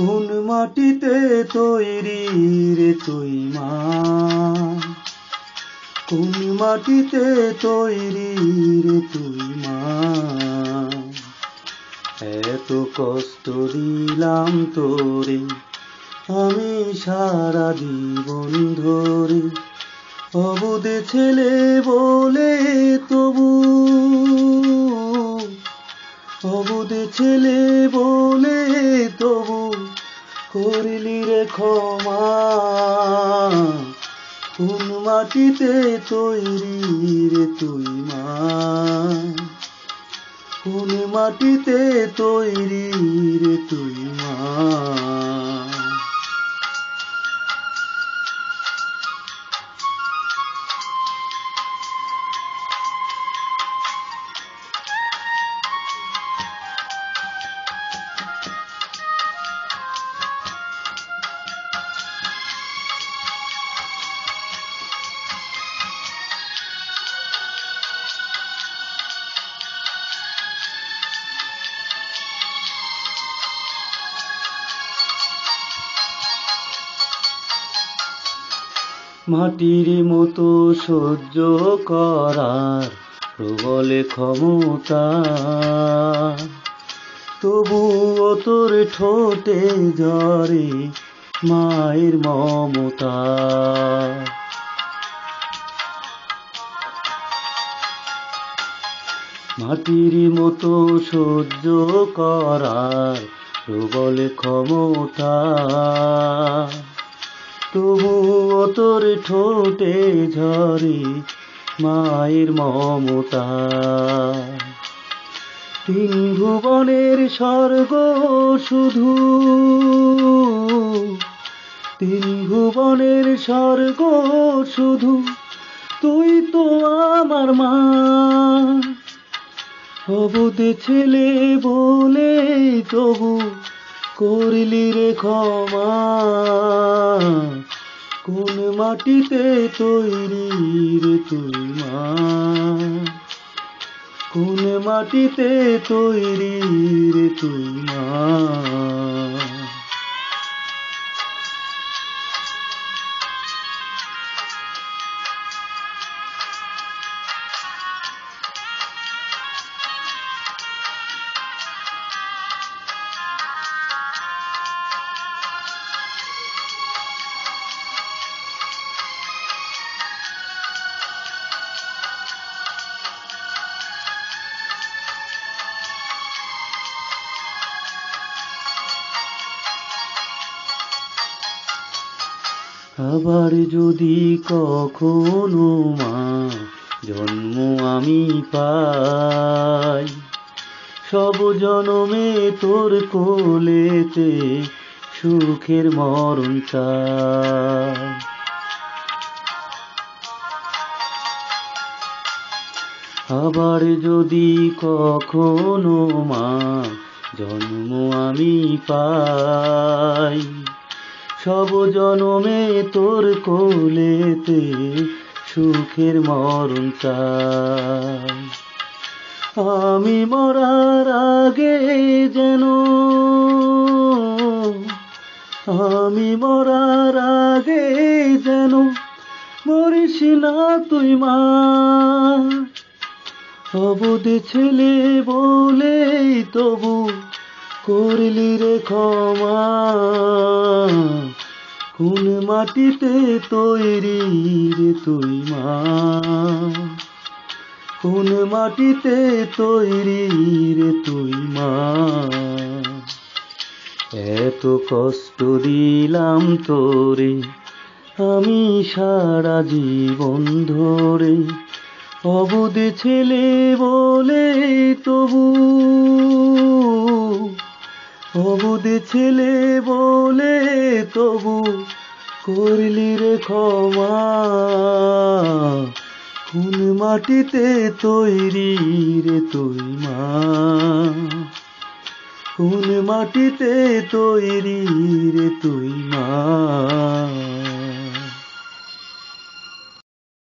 কোন মাটিতে তৈরি রে তুই মা, কোন মাটিতে তৈরি রে তুই মা। এত কষ্ট দিলাম তোরে আমি সারা জীবন ধরে, অবুঝ ছেলে বলে তবু, অবুঝ ছেলে বলে তবু করলি রে ক্ষমা। কোন মাটিতে তৈরি রে তুই মা, কোন মাটিতে তৈরি রে তুই মা। মাটির মতো সহ্য করার প্রবল ক্ষমতা, তবুও তোর ঠোঁটে ঝরে মায়ের মমতা। মাটির মতো সহ্য করার প্রবল ক্ষমতা, তবুও তোর ঠোঁটে ঝরে মায়ের মমতা। তিন ভুবনের স্বর্গ শুধু, তিন ভুবনের স্বর্গ শুধু তুই তো আমার মা। অবুঝ ছেলে বলে তবু করলি রে ক্ষমা। কোন মাটিতে তৈরি রে তুই মা, কোন মাটিতে তৈরি রে তুই মা। আবার যদি কখনো মা জন্ম আমি পাই, সব জনমে তোর কোলেতে সুখের মরণ চাই। আবার যদি কখনো মা জন্ম আমি পাই, সব জনমে তোর কোলেতে সুখের মরণ চাই। আমি মরার আগে যেন, আমি মরার আগে যেন মরিস না তুই মা। অবুঝ ছেলে বলে তবু করলি রে ক্ষমা। কোন মাটিতে তৈরি রে তুই মা, কোন মাটিতে তৈরি রে তুই মা। এত কষ্ট দিলাম তোরে আমি সারা জীবন ধরে, অবুঝ ছেলে বলে তবু, অবুঝ ছেলে বলে তবু করলি রে ক্ষমা। কোন মাটিতে তৈরি রে তুই মা, কোন মাটিতে তৈরি রে তুই মা।